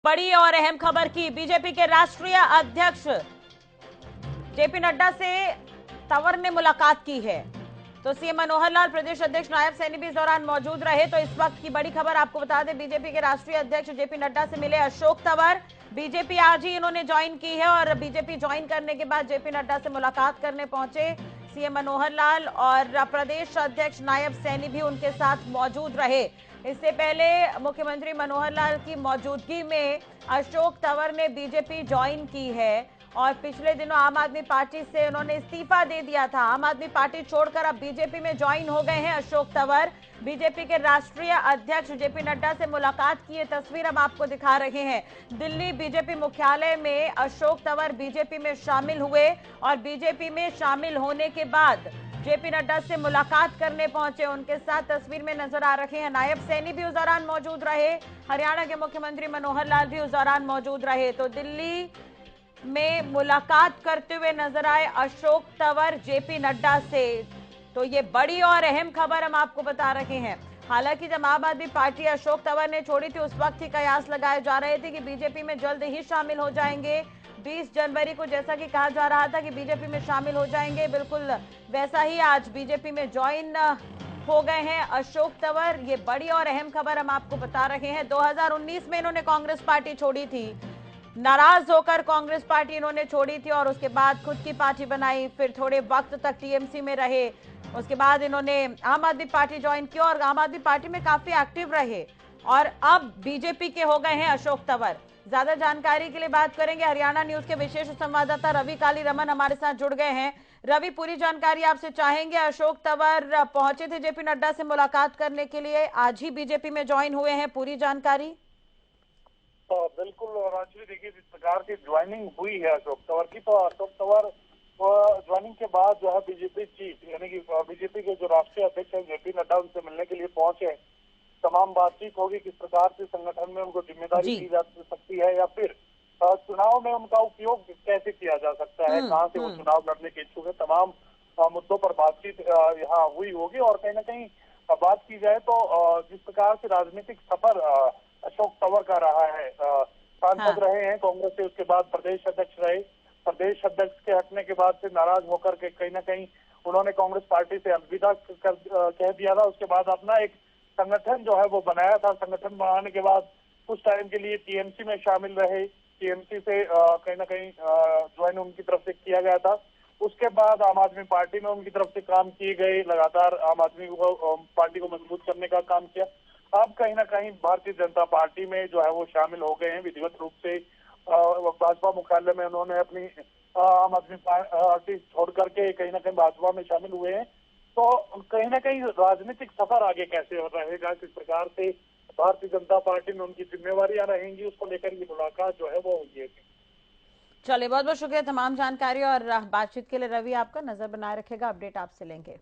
बड़ी और अहम खबर की बीजेपी के राष्ट्रीय अध्यक्ष जेपी नड्डा से तंवर ने मुलाकात की है। तो सीएम मनोहर लाल, प्रदेश अध्यक्ष नायब सैनी भी इस दौरान मौजूद रहे। तो इस वक्त की बड़ी खबर आपको बता दें, बीजेपी के राष्ट्रीय अध्यक्ष जेपी नड्डा से मिले अशोक तंवर। बीजेपी आज ही इन्होंने ज्वाइन की है और बीजेपी ज्वाइन करने के बाद जेपी नड्डा से मुलाकात करने पहुंचे सीएम मनोहर लाल और प्रदेश अध्यक्ष नायब सैनी भी उनके साथ मौजूद रहे। इससे पहले मुख्यमंत्री मनोहर लाल की मौजूदगी में अशोक तंवर ने बीजेपी ज्वाइन की है और पिछले दिनों आम आदमी पार्टी से उन्होंने इस्तीफा दे दिया था। आम आदमी पार्टी छोड़कर अब बीजेपी में ज्वाइन हो गए हैं अशोक तंवर। बीजेपी के राष्ट्रीय अध्यक्ष जेपी नड्डा से मुलाकात की ये तस्वीर हम आपको दिखा रहे हैं। दिल्ली बीजेपी मुख्यालय में अशोक तंवर बीजेपी में शामिल हुए और बीजेपी में शामिल होने के बाद जेपी नड्डा से मुलाकात करने पहुंचे। उनके साथ तस्वीर में नजर आ रहे हैं नायब सैनी भी उस दौरान मौजूद रहे। हरियाणा के मुख्यमंत्री मनोहर लाल भी उस दौरान मौजूद रहे। तो दिल्ली में मुलाकात करते हुए नजर आए अशोक तंवर जेपी नड्डा से। तो ये बड़ी और अहम खबर हम आपको बता रहे हैं। हालांकि जब आम आदमी पार्टी अशोक तंवर ने छोड़ी थी, उस वक्त ही कयास लगाए जा रहे थे कि बीजेपी में जल्द ही शामिल हो जाएंगे। 20 जनवरी को जैसा कि कहा जा रहा था कि बीजेपी में शामिल हो जाएंगे, बिल्कुल वैसा ही आज बीजेपी में ज्वाइन हो गए हैं अशोक तंवर। ये बड़ी और अहम खबर हम आपको बता रहे हैं। 2019 में इन्होंने कांग्रेस पार्टी छोड़ी थी, नाराज होकर कांग्रेस पार्टी इन्होंने छोड़ी थी और उसके बाद खुद की पार्टी बनाई। फिर थोड़े वक्त तक टीएमसी में रहे, उसके बाद इन्होंने आम आदमी पार्टी ज्वाइन की और आम आदमी पार्टी में काफी एक्टिव रहे और अब बीजेपी के हो गए हैं अशोक तंवर। ज्यादा जानकारी के लिए बात करेंगे, हरियाणा न्यूज के विशेष संवाददाता रवि काली रमन हमारे साथ जुड़ गए हैं। रवि, पूरी जानकारी आपसे चाहेंगे। अशोक तंवर पहुंचे थे जेपी नड्डा से मुलाकात करने के लिए, आज ही बीजेपी में ज्वाइन हुए हैं, पूरी जानकारी। बिल्कुल। और एक्चुअली देखिए, जिस प्रकार की ज्वाइनिंग हुई है अशोक तंवर की, तो अशोक तंवर ज्वाइनिंग के बाद जो है बीजेपी चीफ यानी कि बीजेपी के जो राष्ट्रीय अध्यक्ष है जेपी नड्डा, उनसे मिलने के लिए पहुंचे। तमाम बातचीत होगी किस प्रकार से संगठन में उनको जिम्मेदारी दी जा सकती है या फिर चुनाव में उनका उपयोग कैसे किया जा सकता है, कहाँ से वो चुनाव लड़ने के इच्छुक है। तमाम मुद्दों पर बातचीत यहाँ हुई होगी। और कहीं ना कहीं बात की जाए तो जिस प्रकार से राजनीतिक सफर अशोक तंवर का रहा है, सांसद रहे हैं कांग्रेस से, उसके बाद प्रदेश अध्यक्ष रहे। प्रदेश अध्यक्ष के हटने के बाद से नाराज होकर के कहीं ना कहीं उन्होंने कांग्रेस पार्टी से अलविदा कह दिया था। उसके बाद अपना एक संगठन जो है वो बनाया था। संगठन बनाने के बाद कुछ टाइम के लिए टीएमसी में शामिल रहे। टीएमसी से कहीं ना कहीं ज्वाइन उनकी तरफ से किया गया था। उसके बाद आम आदमी पार्टी में उनकी तरफ से काम किए गए, लगातार आम आदमी पार्टी को मजबूत करने का काम किया। अब कहीं ना कहीं भारतीय जनता पार्टी में जो है वो शामिल हो गए हैं विधिवत रूप से। भाजपा मुख्यालय में उन्होंने अपनी आम आदमी पार्टी छोड़ करके कहीं ना कहीं भाजपा में शामिल हुए हैं। तो कहीं ना कहीं राजनीतिक सफर आगे कैसे रहेगा, किस प्रकार से भारतीय जनता पार्टी में उनकी जिम्मेवारियां रहेंगी, उसको लेकर ये मुलाकात जो है वो हुई है। चलिए, बहुत बहुत शुक्रिया तमाम जानकारी और बातचीत के लिए रवि। आपका नजर बनाए रखेगा, अपडेट आपसे लेंगे।